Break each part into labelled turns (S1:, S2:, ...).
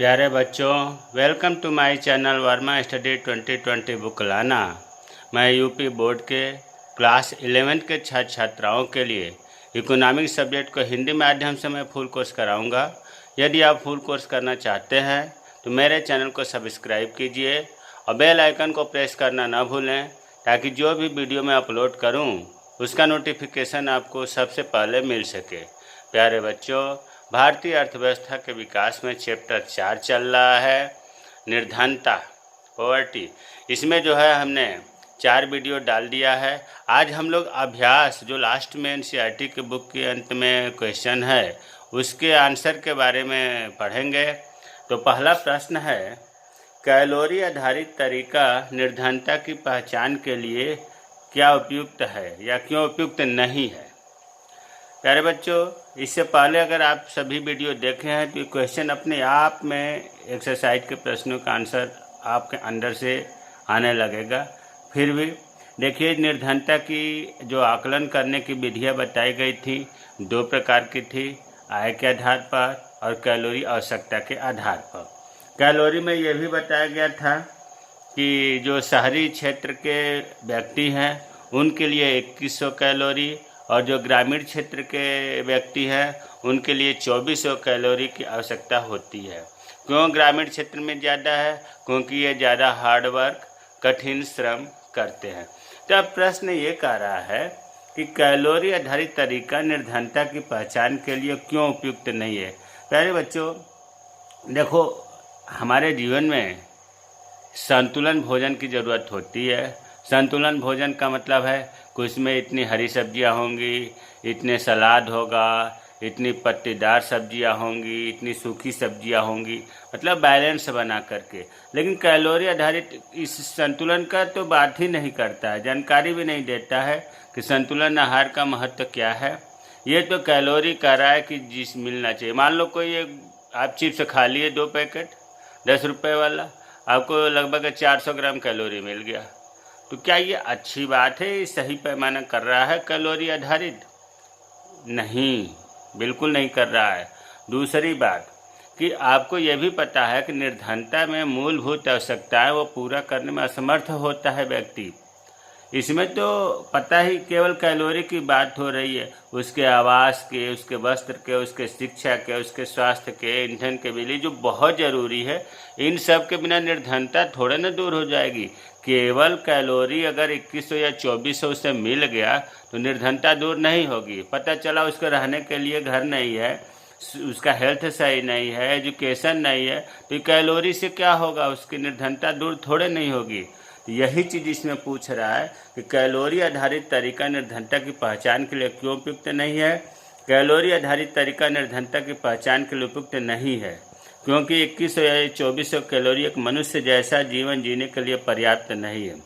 S1: प्यारे बच्चों, welcome to my channel Verma study 2020 book लाना। मैं यूपी बोर्ड के क्लास 11 के छात्र छात्राओं के लिए इकोनॉमिक सब्जेक्ट को हिंदी माध्यम से मैं फुल कोर्स कराऊंगा। यदि आप फुल कोर्स करना चाहते हैं तो मेरे चैनल को सब्सक्राइब कीजिए और बेल आइकन को प्रेस करना ना भूलें, ताकि जो भी वीडियो मैं अपलोड करूं उसका नोटिफिकेशन आपको सबसे पहले मिल सके। प्यारे बच्चों, भारतीय अर्थव्यवस्था के विकास में चैप्टर 4 चल रहा है, निर्धनता, पॉवर्टी। इसमें जो है हमने 4 वीडियो डाल दिया है। आज हम लोग अभ्यास जो लास्ट में एनसीईआरटी के बुक के अंत में क्वेश्चन है उसके आंसर के बारे में पढ़ेंगे। तो पहला प्रश्न है, कैलोरी आधारित तरीका निर्धनता की पहचान के लिए क्या उपयुक्त है या क्यों उपयुक्त नहीं है। प्यारे बच्चों, इससे पहले अगर आप सभी वीडियो देखे हैं तो क्वेश्चन अपने आप में एक्सरसाइज के प्रश्नों का आंसर आपके अंदर से आने लगेगा। फिर भी देखिए, निर्धनता की जो आकलन करने की विधियाँ बताई गई थी 2 प्रकार की थी, आय के आधार पर और कैलोरी आवश्यकता के आधार पर। कैलोरी में यह भी बताया गया था कि जो शहरी क्षेत्र के व्यक्ति हैं उनके लिए 2100 कैलोरी और जो ग्रामीण क्षेत्र के व्यक्ति हैं उनके लिए 2400 कैलोरी की आवश्यकता होती है। क्यों ग्रामीण क्षेत्र में ज़्यादा है? क्योंकि ये ज़्यादा हार्ड वर्क, कठिन श्रम करते हैं। तो अब प्रश्न ये कह रहा है कि कैलोरी आधारित तरीका निर्धनता की पहचान के लिए क्यों उपयुक्त नहीं है। प्यारे बच्चों, देखो, हमारे जीवन में संतुलन भोजन की ज़रूरत होती है। संतुलन भोजन का मतलब है कि उसमें इतनी हरी सब्जियां होंगी, इतने सलाद होगा, इतनी पत्तीदार सब्जियां होंगी, इतनी सूखी सब्जियां होंगी, मतलब बैलेंस बना करके। लेकिन कैलोरी आधारित इस संतुलन का तो बात ही नहीं करता है, जानकारी भी नहीं देता है कि संतुलन आहार का महत्व क्या है। ये तो कैलोरी कह रहा है कि जिस मिलना चाहिए। मान लो कोई आप चिप्स खा लिए 2 पैकेट 10 रुपये वाला, आपको लगभग 400 ग्राम कैलोरी मिल गया। तो क्या ये अच्छी बात है? सही पैमाना कर रहा है कैलोरी आधारित? नहीं, बिल्कुल नहीं कर रहा है। दूसरी बात कि आपको यह भी पता है कि निर्धनता में मूलभूत आवश्यकताएं वो पूरा करने में असमर्थ होता है व्यक्ति। इसमें तो पता ही केवल कैलोरी की बात हो रही है, उसके आवास के, उसके वस्त्र के, उसके शिक्षा के, उसके स्वास्थ्य के, ईंधन के बिजली जो बहुत ज़रूरी है। इन सब के बिना निर्धनता थोड़ा ना दूर हो जाएगी। केवल कैलोरी अगर 2100 या 2400 से मिल गया तो निर्धनता दूर नहीं होगी। पता चला उसको रहने के लिए घर नहीं है, उसका हेल्थ सही नहीं है, एजुकेशन नहीं है, तो कैलोरी से क्या होगा? उसकी निर्धनता दूर थोड़े नहीं होगी। यही चीज़ इसमें पूछ रहा है कि कैलोरी आधारित तरीका निर्धनता की पहचान के लिए क्यों उपयुक्त नहीं है। कैलोरी आधारित तरीका निर्धनता की पहचान के लिए उपयुक्त नहीं है क्योंकि 2100 या 2400 कैलोरी एक मनुष्य जैसा जीवन जीने के लिए पर्याप्त नहीं है।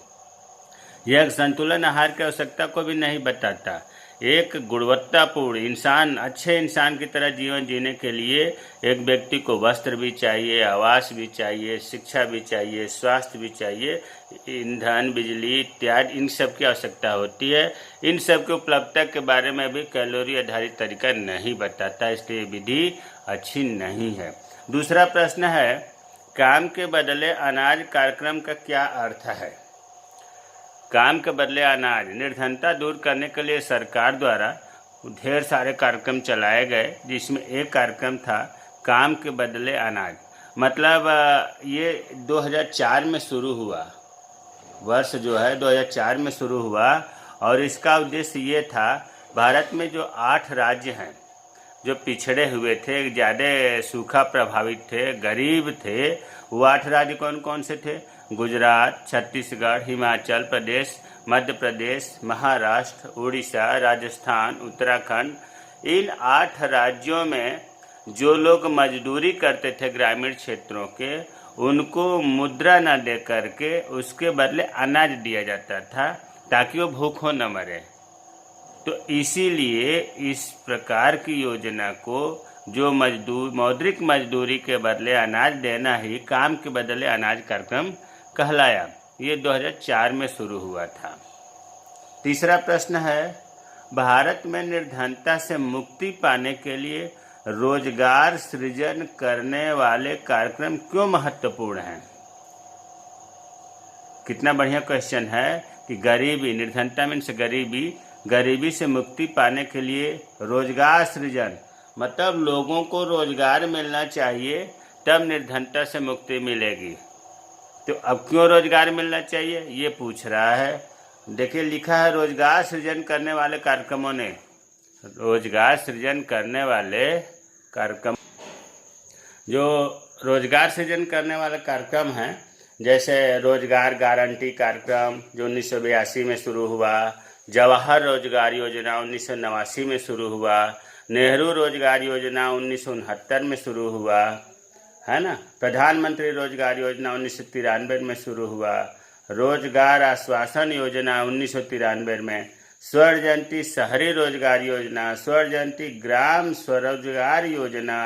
S1: यह एक संतुलन आहार की आवश्यकता को भी नहीं बताता। एक गुणवत्तापूर्ण इंसान, अच्छे इंसान की तरह जीवन जीने के लिए एक व्यक्ति को वस्त्र भी चाहिए, आवास भी चाहिए, शिक्षा भी चाहिए, स्वास्थ्य भी चाहिए, ईंधन, बिजली इत्यादि, इन सब की आवश्यकता होती है। इन सब की उपलब्धता के बारे में भी कैलोरी आधारित तरीका नहीं बताता, इसलिए विधि अच्छी नहीं है। दूसरा प्रश्न है, काम के बदले अनाज कार्यक्रम का क्या अर्थ है। काम के बदले अनाज, निर्धनता दूर करने के लिए सरकार द्वारा ढेर सारे कार्यक्रम चलाए गए, जिसमें एक कार्यक्रम था काम के बदले अनाज। मतलब ये 2004 में शुरू हुआ, वर्ष जो है 2004 में शुरू हुआ, और इसका उद्देश्य ये था, भारत में जो 8 राज्य हैं जो पिछड़े हुए थे, ज़्यादा सूखा प्रभावित थे, गरीब थे, वो 8 राज्य कौन कौन से थे? गुजरात, छत्तीसगढ़, हिमाचल प्रदेश, मध्य प्रदेश, महाराष्ट्र, उड़ीसा, राजस्थान, उत्तराखंड। इन 8 राज्यों में जो लोग मजदूरी करते थे ग्रामीण क्षेत्रों के, उनको मुद्रा न दे करके उसके बदले अनाज दिया जाता था ताकि वो भूखों न मरे। तो इसीलिए इस प्रकार की योजना को, जो मौद्रिक मजदूरी के बदले अनाज देना ही काम के बदले अनाज कार्यक्रम कहलाया। ये 2004 में शुरू हुआ था। तीसरा प्रश्न है, भारत में निर्धनता से मुक्ति पाने के लिए रोजगार सृजन करने वाले कार्यक्रम क्यों महत्वपूर्ण हैं? कितना बढ़िया क्वेश्चन है कि गरीबी, निर्धनता मीन्स गरीबी, गरीबी से मुक्ति पाने के लिए रोजगार सृजन, मतलब लोगों को रोजगार मिलना चाहिए, तब निर्धनता से मुक्ति मिलेगी। तो अब क्यों रोजगार मिलना चाहिए ये पूछ रहा है। देखिए लिखा है रोजगार सृजन करने वाले कार्यक्रमों ने, रोजगार सृजन करने वाले कार्यक्रम, जो रोजगार सृजन करने वाले कार्यक्रम हैं, जैसे रोजगार गारंटी कार्यक्रम जो 1982 में शुरू हुआ, जवाहर रोजगार योजना 1989 में शुरू हुआ, नेहरू रोजगार योजना 1969 में शुरू हुआ, है ना, प्रधानमंत्री रोजगार योजना 1993 में शुरू हुआ, रोजगार आश्वासन योजना 1993 में, स्वर्ण जयंती शहरी रोजगार योजना, स्वर्ण जयंती ग्राम स्वरोजगार योजना,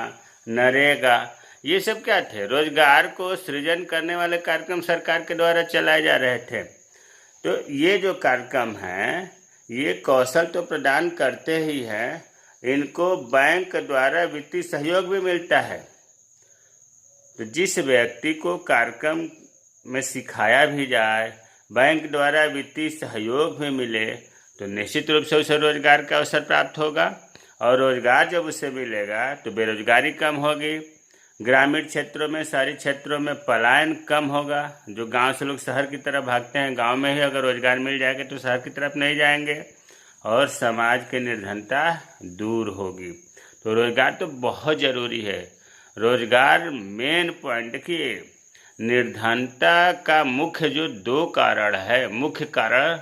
S1: नरेगा, ये सब क्या थे? रोजगार को सृजन करने वाले कार्यक्रम सरकार के द्वारा चलाए जा रहे थे। तो ये जो कार्यक्रम हैं ये कौशल तो प्रदान करते ही हैं, इनको बैंक द्वारा वित्तीय सहयोग भी मिलता है। तो जिस व्यक्ति को कार्यक्रम में सिखाया भी जाए, बैंक द्वारा वित्तीय सहयोग भी मिले, तो निश्चित रूप से उसे रोजगार का अवसर प्राप्त होगा, और रोजगार जब उसे मिलेगा तो बेरोजगारी कम होगी, ग्रामीण क्षेत्रों में, शहरी क्षेत्रों में पलायन कम होगा। जो गांव से लोग शहर की तरफ भागते हैं, गांव में ही अगर रोजगार मिल जाएगा तो शहर की तरफ नहीं जाएंगे, और समाज की निर्धनता दूर होगी। तो रोजगार तो बहुत ज़रूरी है। रोजगार मेन पॉइंट, देखिए निर्धनता का मुख्य जो 2 कारण है, मुख्य कारण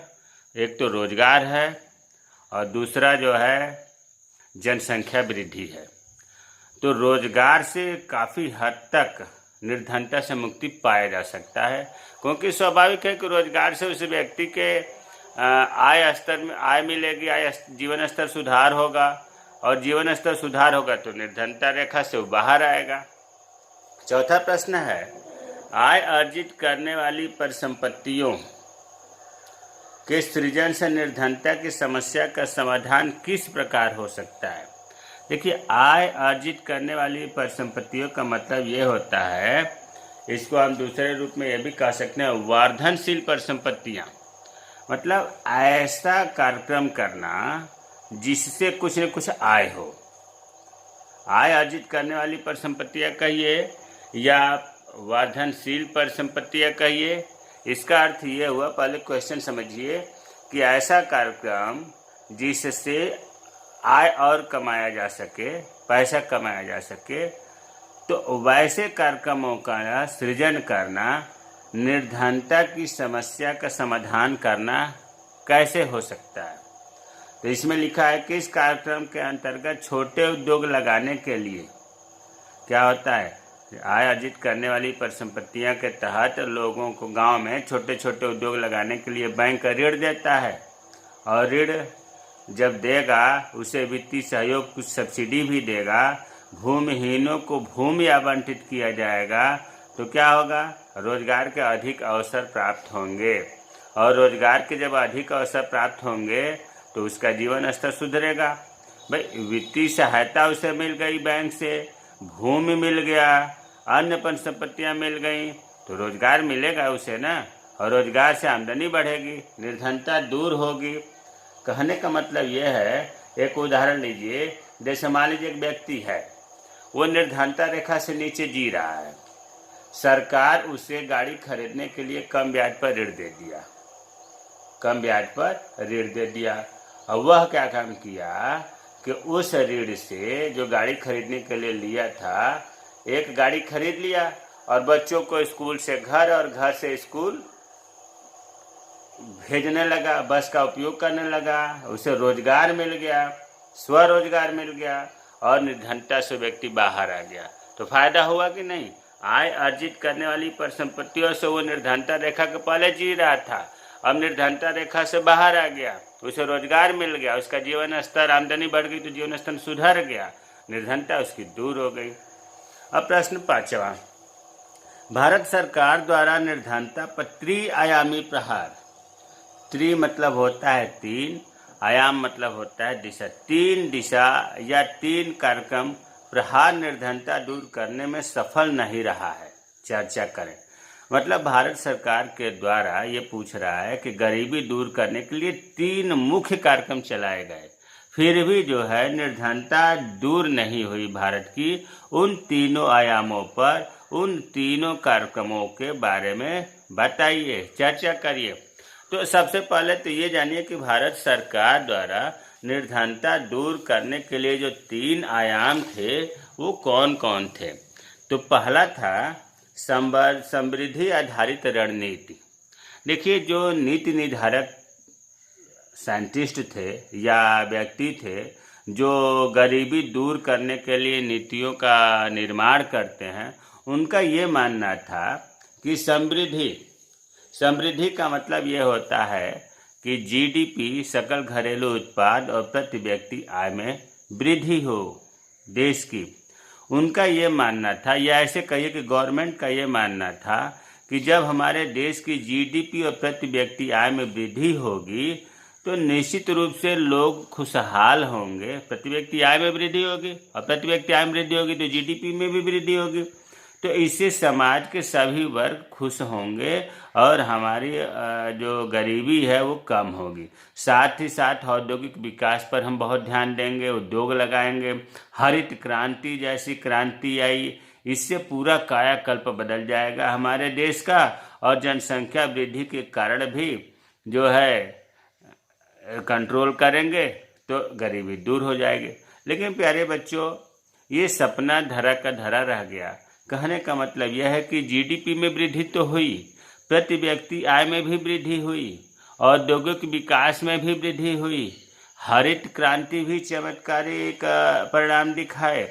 S1: एक तो रोजगार है और दूसरा जो है जनसंख्या वृद्धि है। तो रोजगार से काफ़ी हद तक निर्धनता से मुक्ति पाया जा सकता है, क्योंकि स्वाभाविक है कि रोजगार से उस व्यक्ति के आय स्तर में आय मिलेगी, जीवन स्तर सुधार होगा, और जीवन स्तर सुधार होगा तो निर्धनता रेखा से वो बाहर आएगा। चौथा प्रश्न है, आय अर्जित करने वाली परिसंपत्तियों के सृजन से निर्धनता की समस्या का समाधान किस प्रकार हो सकता है? देखिए आय अर्जित करने वाली परिसंपत्तियों का मतलब ये होता है, इसको हम दूसरे रूप में ये भी कह सकते हैं वर्धनशील परिसंपत्तियाँ, मतलब ऐसा कार्यक्रम करना जिससे कुछ न कुछ आय हो। आय अर्जित करने वाली परिसंपत्तियाँ कहिए या वर्धनशील परिसंपत्तियाँ कहिए, इसका अर्थ ये हुआ, पहले क्वेश्चन समझिए कि ऐसा कार्यक्रम जिससे आय और कमाया जा सके, पैसा कमाया जा सके, तो वैसे कार्यक्रमों का सृजन करना, निर्धनता की समस्या का समाधान करना कैसे हो सकता है? तो इसमें लिखा है कि इस कार्यक्रम के अंतर्गत छोटे उद्योग लगाने के लिए क्या होता है, आय अर्जित करने वाली परिसंपत्तियां के तहत लोगों को गांव में छोटे छोटे उद्योग लगाने के लिए बैंक ऋण देता है, और ऋण जब देगा उसे वित्तीय सहयोग, कुछ सब्सिडी भी देगा, भूमिहीनों को भूमि आवंटित किया जाएगा, तो क्या होगा, रोजगार के अधिक अवसर प्राप्त होंगे, और रोजगार के जब अधिक अवसर प्राप्त होंगे तो उसका जीवन स्तर सुधरेगा। भाई वित्तीय सहायता उसे मिल गई, बैंक से भूमि मिल गया, अन्य परिसंपत्तियाँ मिल गई, तो रोजगार मिलेगा उसे ना, और रोजगार से आमदनी बढ़ेगी, निर्धनता दूर होगी। कहने का मतलब ये है, एक उदाहरण लीजिए, जैसे मान लीजिए एक व्यक्ति है, वो निर्धनता रेखा से नीचे जी रहा है, सरकार उसे गाड़ी खरीदने के लिए कम ब्याज पर ऋण दे दिया, कम ब्याज पर ऋण दे दिया। और वह क्या काम किया कि उस ऋण से जो गाड़ी खरीदने के लिए लिया था, एक गाड़ी खरीद लिया और बच्चों को स्कूल से घर और घर से स्कूल भेजने लगा, बस का उपयोग करने लगा, उसे रोजगार मिल गया, स्वरोजगार मिल गया, और निर्धनता से व्यक्ति बाहर आ गया। तो फायदा हुआ कि नहीं? आय अर्जित करने वाली परिसंपत्तियों से वो निर्धनता रेखा के पहले जी रहा था, अब निर्धनता रेखा से बाहर आ गया, उसे रोजगार मिल गया, उसका जीवन स्तर, आमदनी बढ़ गई तो जीवन स्तर सुधर गया, निर्धनता उसकी दूर हो गई। अब प्रश्न 5वां, भारत सरकार द्वारा निर्धनता पर त्रिआयामी प्रहार, त्रि मतलब होता है 3, आयाम मतलब होता है दिशा, 3 दिशा या 3 कार्यक्रम प्रहार निर्धनता दूर करने में सफल नहीं रहा है, चर्चा करें। मतलब भारत सरकार के द्वारा ये पूछ रहा है कि गरीबी दूर करने के लिए 3 मुख्य कार्यक्रम चलाए गए, फिर भी जो है निर्धनता दूर नहीं हुई भारत की। उन तीनों आयामों पर, उन तीनों कार्यक्रमों के बारे में बताइए, चर्चा करिए। तो सबसे पहले तो ये जानिए कि भारत सरकार द्वारा निर्धनता दूर करने के लिए जो 3 आयाम थे वो कौन कौन थे। तो पहला था समृद्धि आधारित रणनीति। देखिए, जो नीति निर्धारक साइंटिस्ट थे या व्यक्ति थे जो गरीबी दूर करने के लिए नीतियों का निर्माण करते हैं, उनका ये मानना था कि समृद्धि का मतलब ये होता है कि जीडीपी, सकल घरेलू उत्पाद और प्रति व्यक्ति आय में वृद्धि हो देश की। उनका ये मानना था, या ऐसे कहिए कि गवर्नमेंट का ये मानना था कि जब हमारे देश की जीडीपी और प्रति व्यक्ति आय में वृद्धि होगी तो निश्चित रूप से लोग खुशहाल होंगे। प्रति व्यक्ति आय में वृद्धि होगी और प्रति व्यक्ति आय में वृद्धि होगी तो जीडीपी में भी वृद्धि होगी, तो इससे समाज के सभी वर्ग खुश होंगे और हमारी जो गरीबी है वो कम होगी। साथ ही साथ औद्योगिक विकास पर हम बहुत ध्यान देंगे, उद्योग लगाएंगे। हरित क्रांति जैसी क्रांति आई, इससे पूरा कायाकल्प बदल जाएगा हमारे देश का, और जनसंख्या वृद्धि के कारण भी जो है कंट्रोल करेंगे तो गरीबी दूर हो जाएगी। लेकिन प्यारे बच्चों, ये सपना धरा का धरा रह गया। कहने का मतलब यह है कि जीडीपी में वृद्धि तो हुई, प्रति व्यक्ति आय में भी वृद्धि हुई, औद्योगिक विकास में भी वृद्धि हुई, हरित क्रांति भी चमत्कारिक परिणाम दिखाए,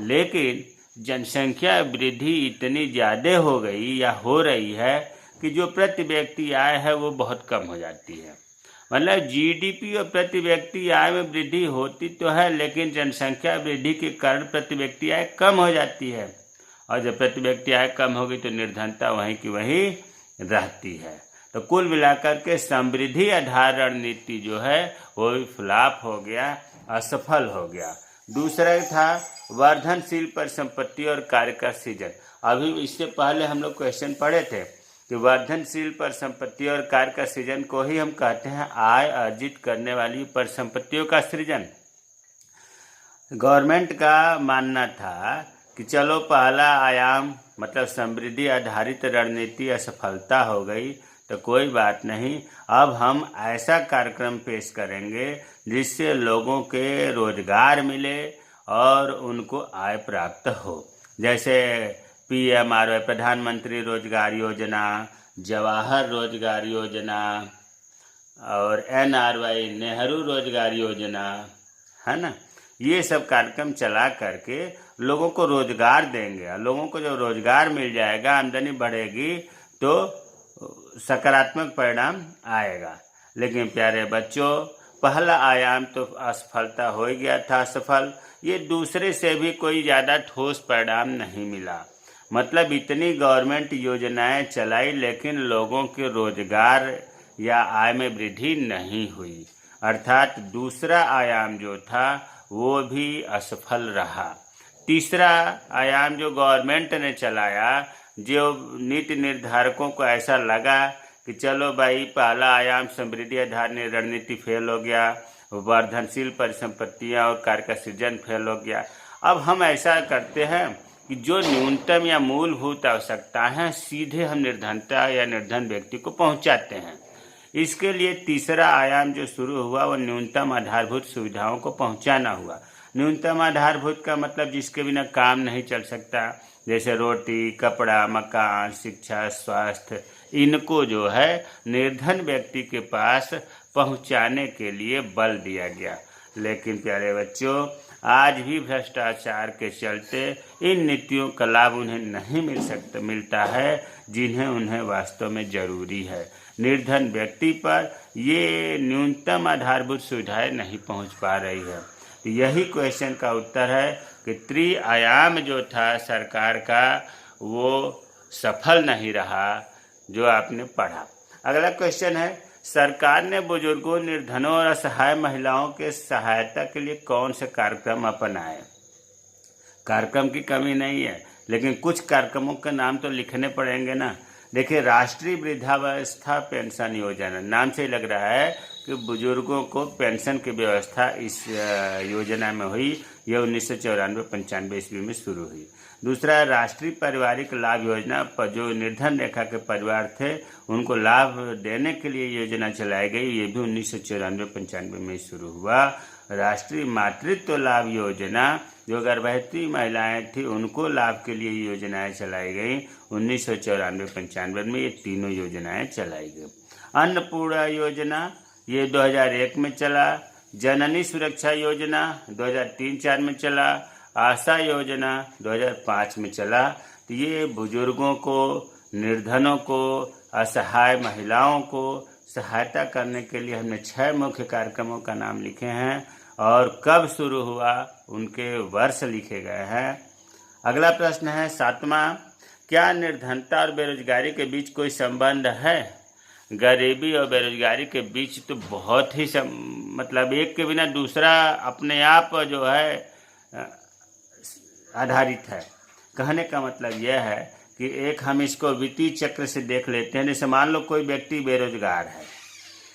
S1: लेकिन जनसंख्या वृद्धि इतनी ज़्यादा हो गई या हो रही है कि जो प्रति व्यक्ति आय है वो बहुत कम हो जाती है। मतलब जीडीपी और प्रति व्यक्ति आय में वृद्धि होती तो है, लेकिन जनसंख्या वृद्धि के कारण प्रति व्यक्ति आय कम हो जाती है, और जब प्रति व्यक्ति आय कम होगी तो निर्धनता वहीं की वहीं रहती है। तो कुल मिलाकर के समृद्धि आधार रणनीति जो है वो भी फ्लॉप हो गया, असफल हो गया। दूसरा था वर्धनशील परिसंपत्ति और कार्य का सृजन। अभी इससे पहले हम लोग क्वेश्चन पढ़े थे कि वर्धनशील परिसंपत्ति और कार्य का सृजन को ही हम कहते हैं आय अर्जित करने वाली परिसंपत्तियों का सृजन। गवर्नमेंट का मानना था कि चलो पहला आयाम मतलब समृद्धि आधारित रणनीति असफलता हो गई तो कोई बात नहीं, अब हम ऐसा कार्यक्रम पेश करेंगे जिससे लोगों के रोजगार मिले और उनको आय प्राप्त हो। जैसे PMRY प्रधानमंत्री रोजगार योजना, जवाहर रोजगार योजना और NRY नेहरू रोजगार योजना, है ना। ये सब कार्यक्रम चला करके लोगों को रोजगार देंगे। लोगों को जब रोजगार मिल जाएगा, आमदनी बढ़ेगी तो सकारात्मक परिणाम आएगा। लेकिन प्यारे बच्चों, पहला आयाम तो असफलता हो गया था सफल, ये दूसरे से भी कोई ज़्यादा ठोस परिणाम नहीं मिला। मतलब इतनी गवर्नमेंट योजनाएं चलाई लेकिन लोगों के रोजगार या आय में वृद्धि नहीं हुई, अर्थात दूसरा आयाम जो था वो भी असफल रहा। तीसरा आयाम जो गवर्नमेंट ने चलाया, जो नीति निर्धारकों को ऐसा लगा कि चलो भाई पहला आयाम समृद्धि आधार रणनीति फेल हो गया, वर्धनशील परिसंपत्तियां और कार्य का सृजन फेल हो गया, अब हम ऐसा करते हैं कि जो न्यूनतम या मूलभूत आवश्यकता है सीधे हम निर्धनता या निर्धन व्यक्ति को पहुंचाते हैं। इसके लिए तीसरा आयाम जो शुरू हुआ वो न्यूनतम आधारभूत सुविधाओं को पहुंचाना हुआ। न्यूनतम आधारभूत का मतलब जिसके बिना काम नहीं चल सकता, जैसे रोटी, कपड़ा, मकान, शिक्षा, स्वास्थ्य, इनको जो है निर्धन व्यक्ति के पास पहुंचाने के लिए बल दिया गया। लेकिन प्यारे बच्चों, आज भी भ्रष्टाचार के चलते इन नीतियों का लाभ उन्हें नहीं मिलता है जिन्हें उन्हें वास्तव में ज़रूरी है। निर्धन व्यक्ति पर ये न्यूनतम आधारभूत सुविधाएं नहीं पहुंच पा रही है। तो यही क्वेश्चन का उत्तर है कि त्रिआयाम जो था सरकार का वो सफल नहीं रहा जो आपने पढ़ा। अगला क्वेश्चन है, सरकार ने बुजुर्गों, निर्धनों और असहाय महिलाओं के सहायता के लिए कौन से कार्यक्रम अपनाए। कार्यक्रम की कमी नहीं है, लेकिन कुछ कार्यक्रमों के नाम तो लिखने पड़ेंगे ना। देखिए, राष्ट्रीय वृद्धावस्था पेंशन योजना, नाम से ही लग रहा है कि बुजुर्गों को पेंशन की व्यवस्था इस योजना में हुई। यह 1994-95 ईस्वी में शुरू हुई। दूसरा, राष्ट्रीय पारिवारिक लाभ योजना, पर जो निर्धन रेखा के परिवार थे उनको लाभ देने के लिए योजना चलाई गई। ये भी 1994-95 में शुरू हुआ। राष्ट्रीय मातृत्व लाभ योजना, जो गर्भवती महिलाएं थी उनको लाभ के लिए योजनाएं चलाई गई 1994-95 में। ये तीनों योजनाएं चलाई गई। अन्नपूर्णा योजना, ये 2001 में चला। जननी सुरक्षा योजना 2003-04 में चला। आशा योजना 2005 में चला। तो ये बुजुर्गों को, निर्धनों को, असहाय महिलाओं को सहायता करने के लिए हमने 6 मुख्य कार्यक्रमों का नाम लिखे हैं और कब शुरू हुआ उनके वर्ष लिखे गए हैं। अगला प्रश्न है 7वां, क्या निर्धनता और बेरोजगारी के बीच कोई संबंध है? गरीबी और बेरोजगारी के बीच तो बहुत ही मतलब एक के बिना दूसरा अपने आप जो है आधारित है। कहने का मतलब यह है कि एक हम इसको वित्तीय चक्र से देख लेते हैं। जैसे मान लो कोई व्यक्ति बेरोजगार है,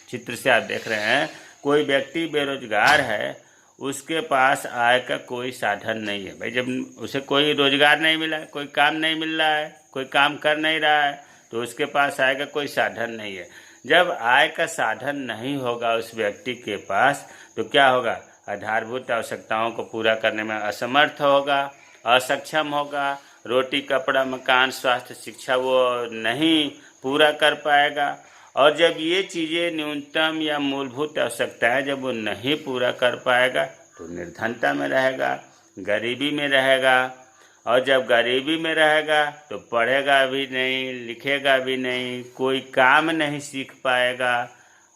S1: चित्र से आप देख रहे हैं, कोई व्यक्ति बेरोजगार है, उसके पास आय का कोई साधन नहीं है। भाई, जब उसे कोई रोजगार नहीं मिला, कोई काम नहीं मिल रहा है, कोई काम कर नहीं रहा है, तो उसके पास आय का कोई साधन नहीं है। जब आय का साधन नहीं होगा उस व्यक्ति के पास, तो क्या होगा? आधारभूत आवश्यकताओं को पूरा करने में असमर्थ होगा, असक्षम होगा। रोटी, कपड़ा, मकान, स्वास्थ्य, शिक्षा वो नहीं पूरा कर पाएगा। और जब ये चीज़ें न्यूनतम या मूलभूत आवश्यकताएं जब वो नहीं पूरा कर पाएगा तो निर्धनता में रहेगा, गरीबी में रहेगा। और जब गरीबी में रहेगा तो पढ़ेगा भी नहीं, लिखेगा भी नहीं, कोई काम नहीं सीख पाएगा,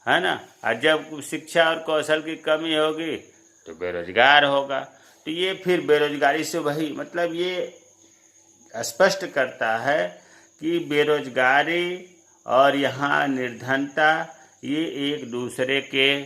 S1: है ना। और जब शिक्षा और कौशल की कमी होगी तो बेरोजगार होगा। तो ये फिर बेरोजगारी से वही मतलब ये स्पष्ट करता है कि बेरोजगारी और यहाँ निर्धनता ये एक दूसरे के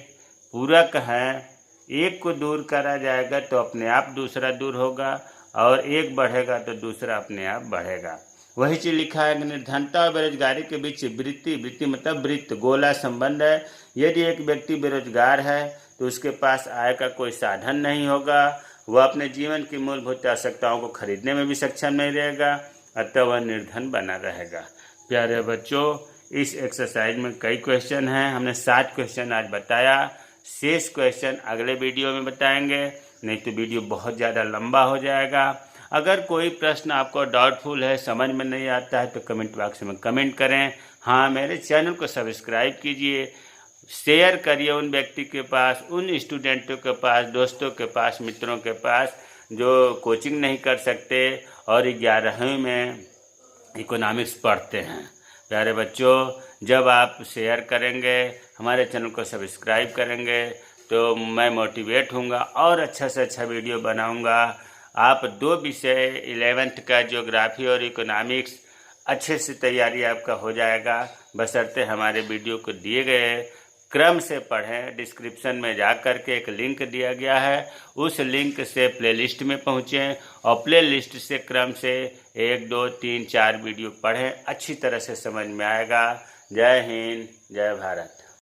S1: पूरक हैं। एक को दूर करा जाएगा तो अपने आप दूसरा दूर होगा, और एक बढ़ेगा तो दूसरा अपने आप बढ़ेगा। वही चीज़ लिखा है कि निर्धनता और बेरोजगारी के बीच वृत्ति मतलब वृत्त गोला संबंध है। यदि एक व्यक्ति बेरोजगार है तो उसके पास आय का कोई साधन नहीं होगा, वह अपने जीवन की मूलभूत आवश्यकताओं को खरीदने में भी सक्षम नहीं रहेगा, अतः वह निर्धन बना रहेगा। प्यारे बच्चों, इस एक्सरसाइज में कई क्वेश्चन हैं। हमने 7 क्वेश्चन आज बताया। शेष क्वेश्चन अगले वीडियो में बताएंगे, नहीं तो वीडियो बहुत ज़्यादा लंबा हो जाएगा। अगर कोई प्रश्न आपको डाउटफुल है, समझ में नहीं आता है, तो कमेंट बॉक्स में कमेंट करें। हाँ, मेरे चैनल को सब्सक्राइब कीजिए, शेयर करिए उन व्यक्ति के पास, उन स्टूडेंटों के पास, दोस्तों के पास, मित्रों के पास जो कोचिंग नहीं कर सकते और 11वीं में इकोनॉमिक्स पढ़ते हैं। प्यारे बच्चों, जब आप शेयर करेंगे, हमारे चैनल को सब्सक्राइब करेंगे, तो मैं मोटिवेट होऊंगा और अच्छा से अच्छा वीडियो बनाऊंगा। आप 2 विषय 11th का ज्योग्राफी और इकोनॉमिक्स अच्छे से तैयारी आपका हो जाएगा, बशर्ते हमारे वीडियो को दिए गए क्रम से पढ़ें। डिस्क्रिप्शन में जा कर के एक लिंक दिया गया है, उस लिंक से प्लेलिस्ट में पहुँचें और प्लेलिस्ट से क्रम से 1, 2, 3, 4 वीडियो पढ़ें। अच्छी तरह से समझ में आएगा। जय हिंद, जय भारत।